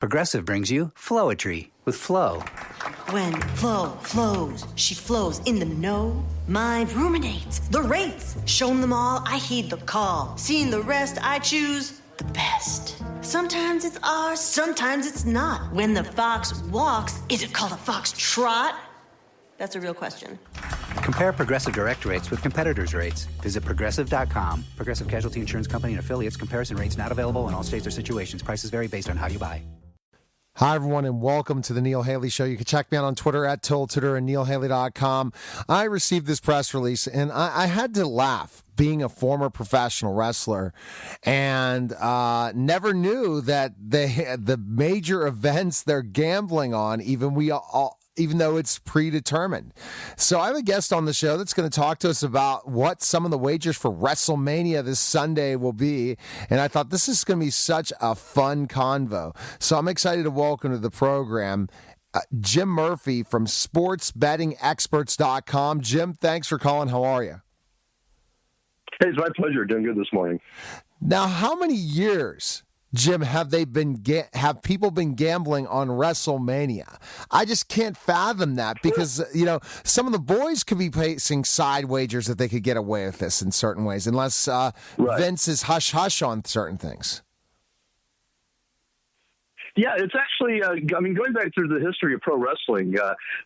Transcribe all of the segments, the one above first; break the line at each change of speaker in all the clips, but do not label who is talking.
Progressive brings you Flowetry with Flo.
When Flo flows, she flows in the know. Mind ruminates the rates. Shown them all, I heed the call. Seeing the rest, I choose the best. Sometimes it's ours, sometimes it's not. When the fox walks, is it called a fox trot? That's a real question.
Compare Progressive direct rates with competitors' rates. Visit Progressive.com. Progressive Casualty Insurance Company and affiliates. Comparison rates not available in all states or situations. Prices vary based on how you buy.
Hi, everyone, and welcome to the Neil Haley Show. You can check me out on Twitter at Total Tutor and NeilHaley.com. I received this press release, and I had to laugh, being a former professional wrestler, and never knew that the major events they're gambling on, even though it's predetermined. So I have a guest on the show that's going to talk to us about what some of the wagers for Wrestlemania this Sunday will be. And I thought this is going to be such a fun convo. So I'm excited to welcome to the program Jim Murphy from sportsbettingexperts.com. Jim, thanks for calling. How are you?
Hey, it's my pleasure. Doing good this morning.
Now, how many years, Jim, have people been gambling on WrestleMania? I just can't fathom that because, some of the boys could be placing side wagers that they could get away with this in certain ways, unless Vince is hush-hush on certain things.
Yeah, it's actually, going back through the history of pro wrestling,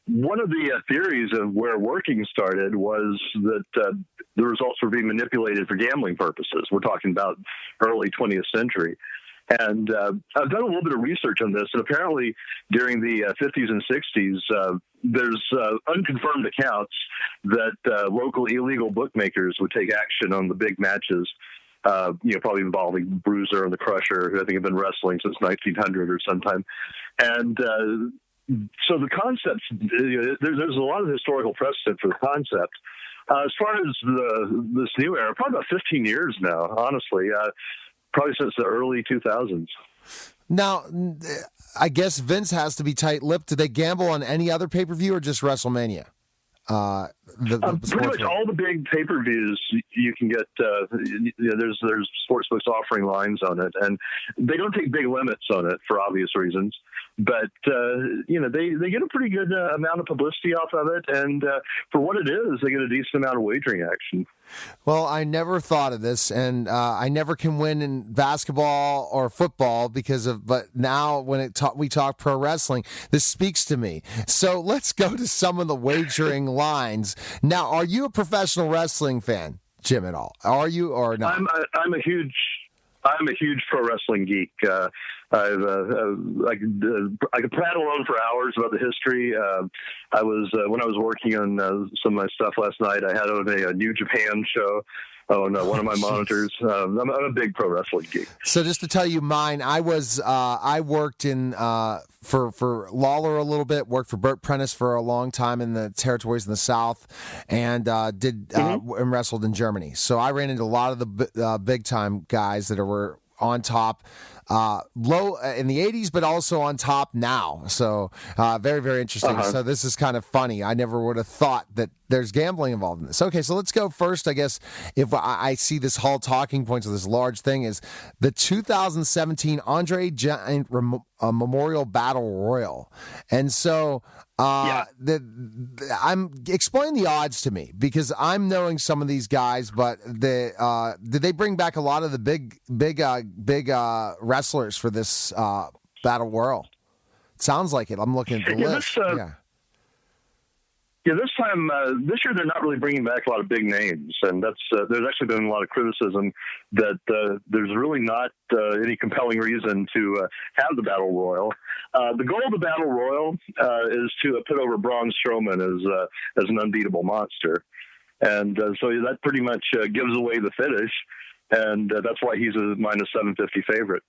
one of the theories of where working started was that the results were being manipulated for gambling purposes. We're talking about early 20th century. And I've done a little bit of research on this, and apparently during the 50s and 60s, there's unconfirmed accounts that local illegal bookmakers would take action on the big matches, probably involving Bruiser and the Crusher, who I think have been wrestling since 1900 or sometime. And so the concept, there's a lot of historical precedent for the concept. As far as this new era, probably about 15 years now, honestly. Probably since the early 2000s.
Now, I guess Vince has to be tight-lipped. Do they gamble on any other pay-per-view or just WrestleMania?
Pretty much all the big pay-per-views you can get. There's sportsbooks offering lines on it, and they don't take big limits on it for obvious reasons. But they get a pretty good amount of publicity off of it, and for what it is, they get a decent amount of wagering action.
Well, I never thought of this, and I never can win in basketball or football but now when we talk pro wrestling, this speaks to me. So let's go to some of the wagering lines. Now, are you a professional wrestling fan, Jim, at all? Are you or not?
I'm a huge pro wrestling geek. I could prattle on for hours about the history. I was when I was working on some of my stuff last night, I had on a New Japan show on one of my monitors. I'm a big pro wrestling geek.
So just to tell you mine, I worked in for Lawler a little bit, worked for Burt Prentice for a long time in the territories in the South, and and wrestled in Germany. So I ran into a lot of the big time guys that were on top low in the 80s, but also on top now. So very, very interesting. So this is kind of funny. I never would have thought that there's gambling involved in this. Okay, so let's go first. I guess if I see this whole talking points of this large thing is the 2017 Andre Giant Memorial Battle Royal. And so I'm explain the odds to me because I'm knowing some of these guys, but did they bring back a lot of the big wrestlers for this Battle Royal? It sounds like it. I'm looking at the list.
This year they're not really bringing back a lot of big names, and that's there's actually been a lot of criticism that there's really not any compelling reason to have the Battle Royal. The goal of the Battle Royal is to put over Braun Strowman as an unbeatable monster, and so that pretty much gives away the finish, and that's why he's a minus 750 favorite.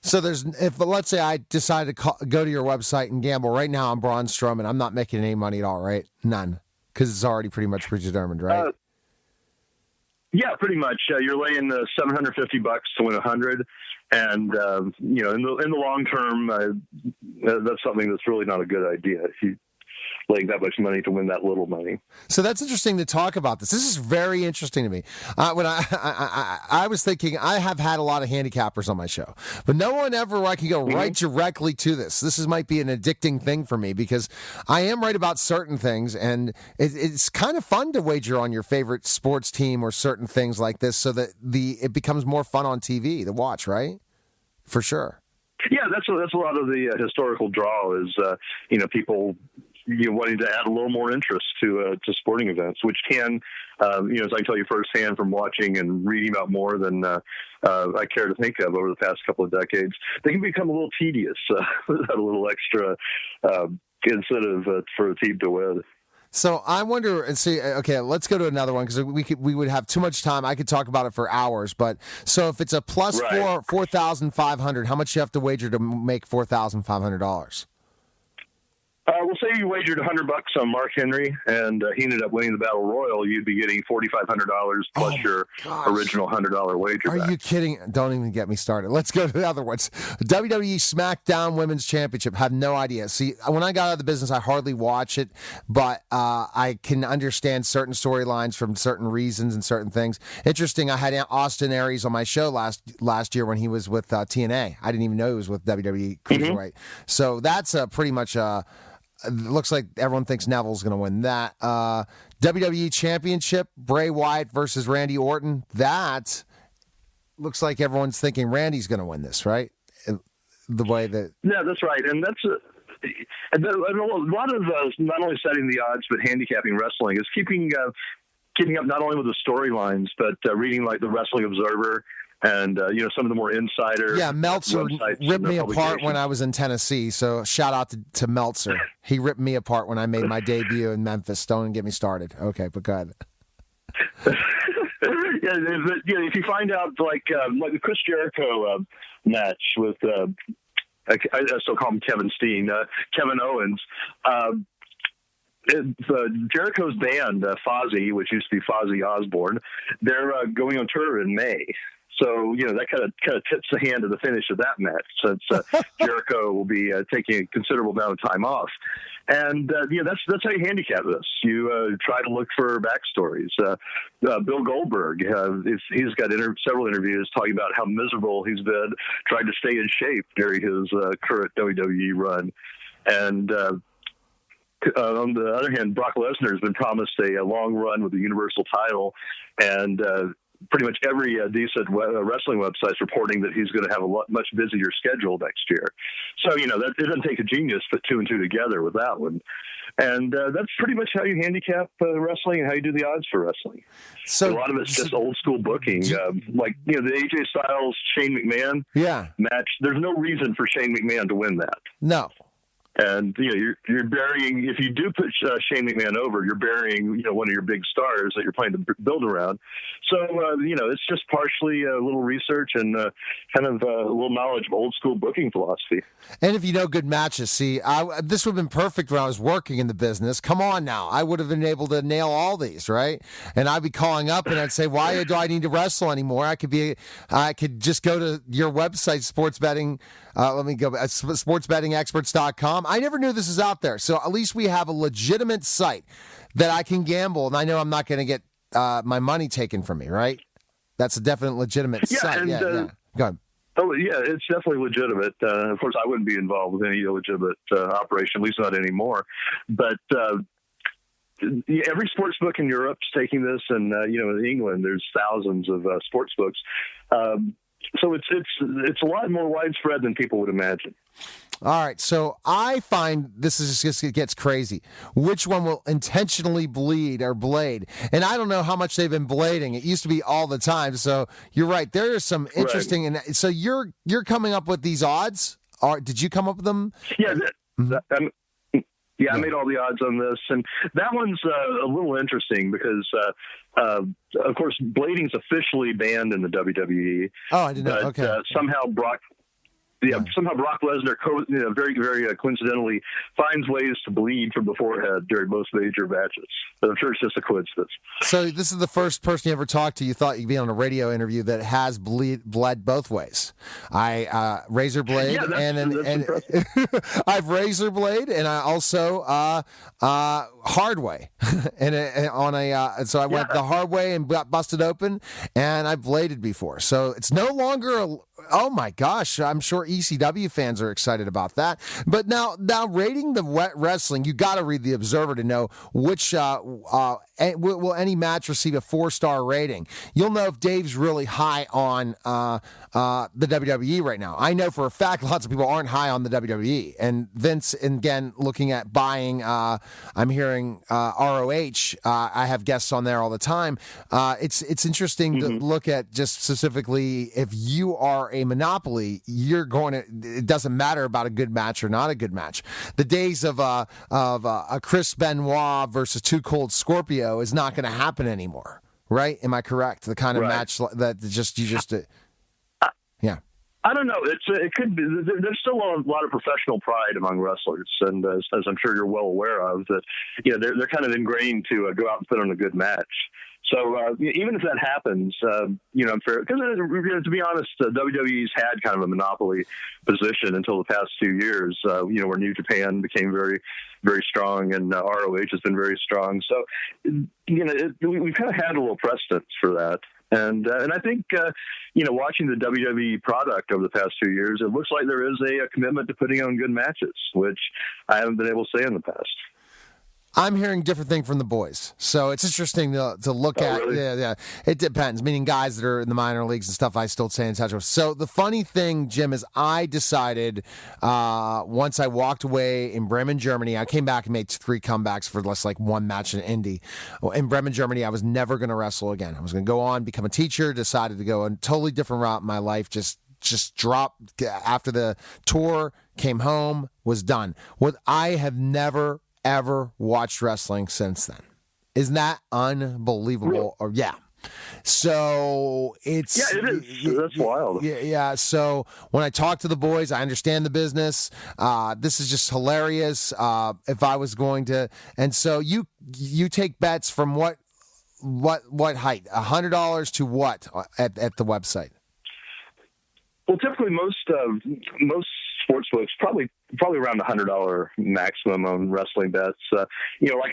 So let's say I decide to go to your website and gamble right now on Braun Strowman, I'm not making any money at all, right? None, because it's already pretty much predetermined, right?
Yeah, pretty much. You're laying $750 to win 100, and in the long term, that's something that's really not a good idea. laying that much money to win that little money.
So that's interesting to talk about this. This is very interesting to me. When I was thinking, I have had a lot of handicappers on my show, but no one ever where I can go right directly to this. This might be an addicting thing for me because I am right about certain things, and it's kind of fun to wager on your favorite sports team or certain things like this so that it becomes more fun on TV to watch, right? For sure.
Yeah, that's a lot of the historical draw is, people wanting to add a little more interest to sporting events, which can, as I can tell you firsthand from watching and reading about more than I care to think of over the past couple of decades, they can become a little tedious without a little extra incentive for a team to win.
So I wonder and see. Okay, let's go to another one because we would have too much time. I could talk about it for hours. But so if it's a plus
right.
4,500, how much you have to wager to make $4,500?
We'll say you wagered $100 on Mark Henry, and he ended up winning the Battle Royal. You'd be getting $4,500 plus your original $100 wager.
Are you kidding? Don't even get me started. Let's go to the other ones. WWE SmackDown Women's Championship. Have no idea. See, when I got out of the business, I hardly watch it, but I can understand certain storylines from certain reasons and certain things. Interesting. I had Austin Aries on my show last year when he was with TNA. I didn't even know he was with WWE Cruiserweight. So that's pretty much. It looks like everyone thinks Neville's going to win that. WWE Championship, Bray Wyatt versus Randy Orton. That looks like everyone's thinking Randy's going to win this, right? The way that...
Yeah, that's right. And that's a lot of not only setting the odds, but handicapping wrestling is keeping up not only with the storylines, but reading like the Wrestling Observer and, some of the more insider.
Yeah, Meltzer ripped me apart when I was in Tennessee. So shout out to Meltzer. He ripped me apart when I made my debut in Memphis. Don't even get me started. Okay, but go ahead.
If you find out like the Chris Jericho match with, I still call him Kevin Steen, Kevin Owens, Jericho's band, Fozzy, which used to be Fozzy Osbourne, they're going on tour in May. So, that kind of tips the hand of the finish of that match, since Jericho will be taking a considerable amount of time off. And, that's how you handicap this. You try to look for backstories. Bill Goldberg, he's got several interviews talking about how miserable he's been trying to stay in shape during his current WWE run. And on the other hand, Brock Lesnar has been promised a long run with the Universal title, and pretty much every decent wrestling website is reporting that he's going to have a much busier schedule next year. So, that it doesn't take a genius to put two and two together with that one. And that's pretty much how you handicap wrestling and how you do the odds for wrestling. So a lot of it's just old school booking. Like, the AJ Styles, Shane McMahon match. There's no reason for Shane McMahon to win that.
No.
And, you're burying, if you do put Shane McMahon over, you're burying, one of your big stars that you're planning to build around. So, it's just partially a little research and kind of a little knowledge of old school booking philosophy.
And if you know good matches, see, this would have been perfect when I was working in the business. Come on now. I would have been able to nail all these, right? And I'd be calling up and I'd say, why do I need to wrestle anymore? I could just go to your website, sports betting. Let me go back, sportsbettingexperts.com. I never knew this was out there. So at least we have a legitimate site that I can gamble, and I know I'm not going to get my money taken from me, right? That's a definite legitimate site.
And,
Go ahead.
Oh, yeah, it's definitely legitimate. Of course, I wouldn't be involved with any illegitimate operation, at least not anymore. But every sports book in Europe is taking this, and, in England, there's thousands of sports books. So it's a lot more widespread than people would imagine.
All right, so I find this is just, it gets crazy. Which one will intentionally bleed or blade? And I don't know how much they've been blading. It used to be all the time. So you're right. There is some interesting. Right. And so you're coming up with these odds. Or did you come up with them?
Yeah. I made all the odds on this, and that one's a little interesting because, of course, blading's officially banned in the WWE.
Oh, I didn't know. Okay.
Somehow Brock somehow Brock Lesnar, very, very coincidentally, finds ways to bleed from the forehead during most major matches. But I'm sure it's just a coincidence.
So this is the first person you ever talked to. You thought you'd be on a radio interview that has bled both ways. I razor blade, and I've razor blade, and I also hard way, so I went the hard way and got busted open, and I bladed before. So it's no longer oh my gosh, I'm sure ECW fans are excited about that. But now rating the wrestling, you got to read the Observer to know which will any match receive a 4-star rating. You'll know if Dave's really high on the WWE right now. I know for a fact lots of people aren't high on the WWE. And Vince, again, looking at buying, I'm hearing ROH. I have guests on there all the time. It's interesting to look at just specifically if you are a monopoly, you're going to. It doesn't matter about a good match or not a good match. The days of a Chris Benoit versus Too Cold Scorpio is not going to happen anymore, right? Am I correct? The kind of match that yeah.
I don't know. It could be. There's still a lot of professional pride among wrestlers, and as I'm sure you're well aware of, that they're kind of ingrained to go out and put on a good match. So even if that happens, I'm fair because to be honest, WWE's had kind of a monopoly position until the past few years. Where New Japan became very, very strong, and ROH has been very strong. So we've kind of had a little precedence for that. And I think, watching the WWE product over the past 2 years, it looks like there is a commitment to putting on good matches, which I haven't been able to say in the past.
I'm hearing different thing from the boys, so it's interesting to look at.
Really?
Yeah, it depends. Meaning guys that are in the minor leagues and stuff, I still stay in touch with. So the funny thing, Jim, is I decided once I walked away in Bremen, Germany, I came back and made 3 comebacks for less like 1 match in Indy. In Bremen, Germany, I was never going to wrestle again. I was going to go on, become a teacher. Decided to go a totally different route in my life. Just dropped after the tour. Came home, was done. What I have never ever watched wrestling since then. Isn't that unbelievable?
Really?
Or yeah. So it's
it is. That's wild.
Yeah. So when I talk to the boys, I understand the business. This is just hilarious. If I was going to, and so you take bets from what height? $100 to what at the website?
Well, typically most sports books probably around $100 maximum on wrestling bets. Like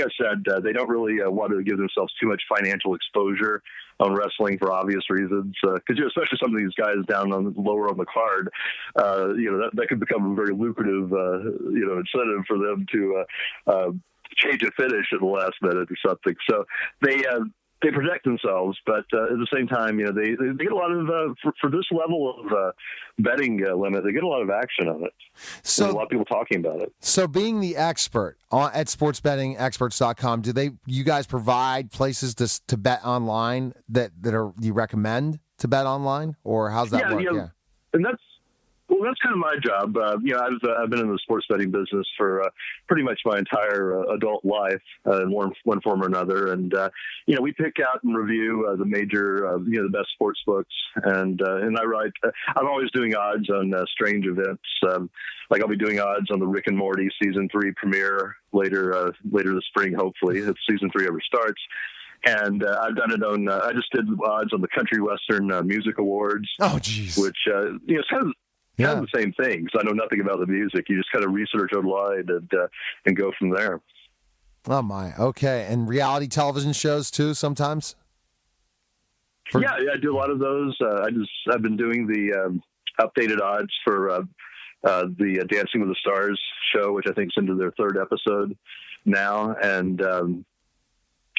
I said, they don't really want to give themselves too much financial exposure on wrestling for obvious reasons. Because especially some of these guys down lower on the card, that could become a very lucrative incentive for them to change a finish at the last minute or something. So they protect themselves, but at the same time, they get a lot of for this level of betting limit, they get a lot of action on it. So there's a lot of people talking about it.
So being the expert at sportsbettingexperts.com, you guys provide places to bet online that you recommend to bet online, or how's that work? Yeah,
and that's kind of my job. I've been in the sports betting business for pretty much my entire adult life in one form or another. And we pick out and review the major, the best sports books, and I write. I'm always doing odds on strange events. Like I'll be doing odds on the Rick and Morty season 3 premiere later this spring, hopefully, if season 3 ever starts. And I've done it on. I just did odds on the Country Western Music Awards.
Oh, geez.
Which it's kind of. Kind of the same thing, because I know nothing about the music. You just kind of research online and go from there.
Oh my, okay. And reality television shows too sometimes?
Yeah, I do a lot of those. I've been doing the updated odds for the Dancing with the Stars show, which I think is into their 3rd episode now, and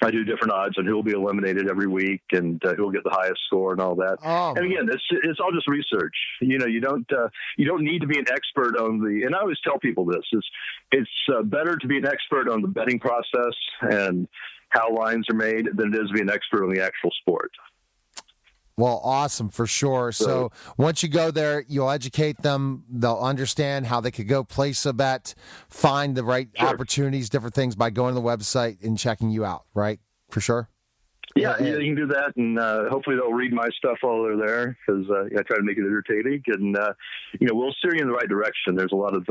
I do different odds on who will be eliminated every week and who will get the highest score and all that.
Oh.
And again, it's all just research. You don't need to be an expert on and I always tell people this it's better to be an expert on the betting process and how lines are made than it is to be an expert on the actual sport.
Well, awesome, for sure. So once you go there, you'll educate them. They'll understand how they could go place a bet, find the right opportunities, different things by going to the website and checking you out, right? For sure?
Yeah, you can do that, and hopefully they'll read my stuff while they're there, because I try to make it entertaining, and we'll steer you in the right direction. There's a lot of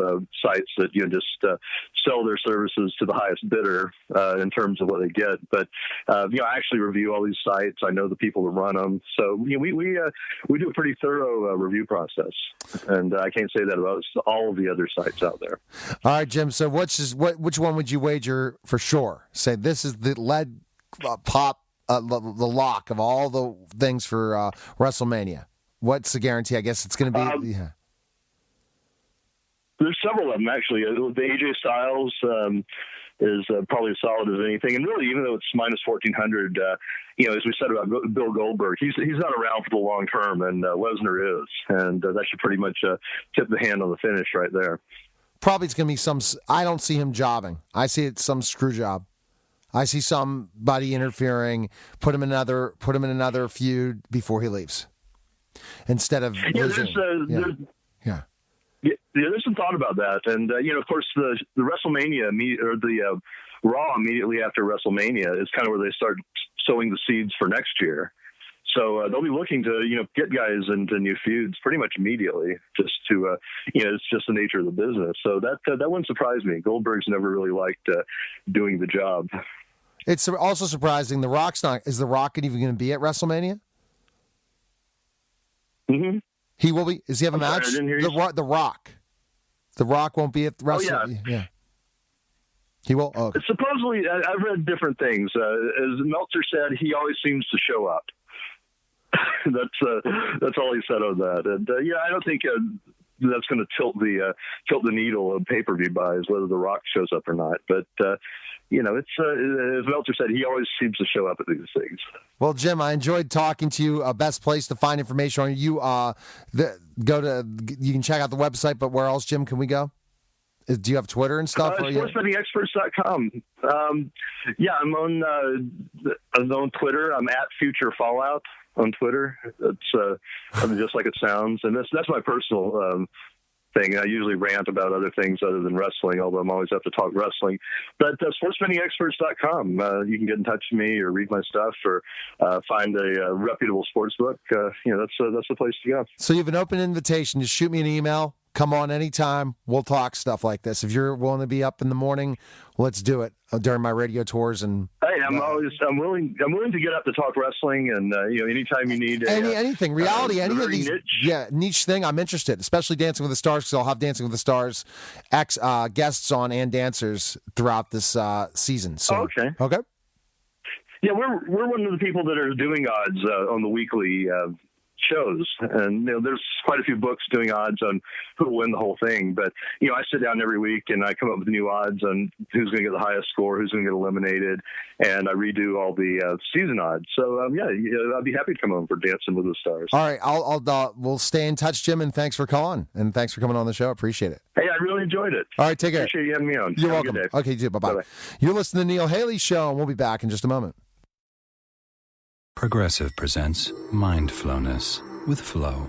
sites that just sell their services to the highest bidder in terms of what they get, but I actually review all these sites. I know the people that run them, so we do a pretty thorough review process, and I can't say that about all of the other sites out there.
All right, Jim. So which one would you wager for sure? Say this is the lead pop. The lock of all the things for WrestleMania. What's the guarantee? I guess it's going to be.
There's several of them, actually. The AJ Styles is probably as solid as anything. And really, even though it's minus 1,400, as we said about Bill Goldberg, he's not around for the long term, and Lesnar is. And that should pretty much tip the hand on the finish right there.
Probably it's going to be some. I don't see him jobbing. I see it's some screw job. I see somebody interfering, put him in another feud before he leaves, instead of losing.
There's some thought about that, and of course the WrestleMania or the Raw immediately after WrestleMania is kind of where they start sowing the seeds for next year. So they'll be looking to get guys into new feuds pretty much immediately, just to it's just the nature of the business. So that wouldn't surprise me. Goldberg's never really liked doing the job.
It's also surprising The Rock's not. Is The Rock even going to be at WrestleMania?
Mm-hmm.
He will be. Does he have a match?
Sorry, I didn't hear you.
The Rock. The Rock won't be at WrestleMania.
Oh, yeah.
He will. Oh, okay.
Supposedly, I've read different things. As Meltzer said, he always seems to show up. That's all he said on that. And I don't think that's going to tilt the needle of pay-per-view buys, whether The Rock shows up or not. But it's as Meltzer said, he always seems to show up at these things.
Well, Jim, I enjoyed talking to you. Best place to find information on you. You can check out the website, but where else, Jim, can we go? Do you have Twitter and stuff?
SportsBettingExperts.com. I'm on Twitter. I'm at Future Fallout on Twitter. It's just like it sounds, and that's my personal thing. I usually rant about other things other than wrestling, although I'm always have to talk wrestling. But SportsBettingExperts.com. You can get in touch with me or read my stuff or find a reputable sports book. That's the place to go.
So you have an open invitation. Just shoot me an email. Come on anytime. We'll talk stuff like this. If you're willing to be up in the morning, let's do it during my radio tours. And
hey, I'm willing to get up to talk wrestling, and anytime you need
anything reality, any of these
niche
thing, I'm interested. Especially Dancing with the Stars, because I'll have Dancing with the Stars guests on and dancers throughout this season. So okay.
Yeah, we're one of the people that are doing odds on the weekly shows, and there's quite a few books doing odds on who will win the whole thing, but I sit down every week and I come up with new odds on who's going to get the highest score, who's going to get eliminated, and I redo all the season odds. So I'd be happy to come on for Dancing with the Stars.
All right, we'll stay in touch, Jim, and thanks for calling and thanks for coming on the show. Appreciate it.
Hey, I really enjoyed it.
All right, take care.
Appreciate you having me on.
You're welcome. Okay, you too. Bye-bye. You're listening to the Neil Haley Show, and we'll be back in just a moment.
Progressive presents Mindflowness with Flow.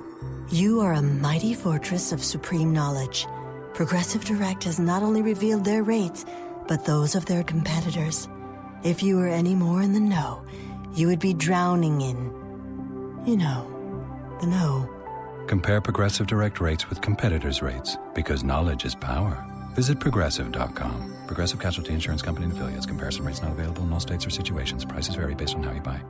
You are a mighty fortress of supreme knowledge. Progressive Direct has not only revealed their rates, but those of their competitors. If you were any more in the know, you would be drowning in, the know.
Compare Progressive Direct rates with competitors' rates, because knowledge is power. Visit Progressive.com. Progressive Casualty Insurance Company and Affiliates. Comparison rates not available in all states or situations. Prices vary based on how you buy.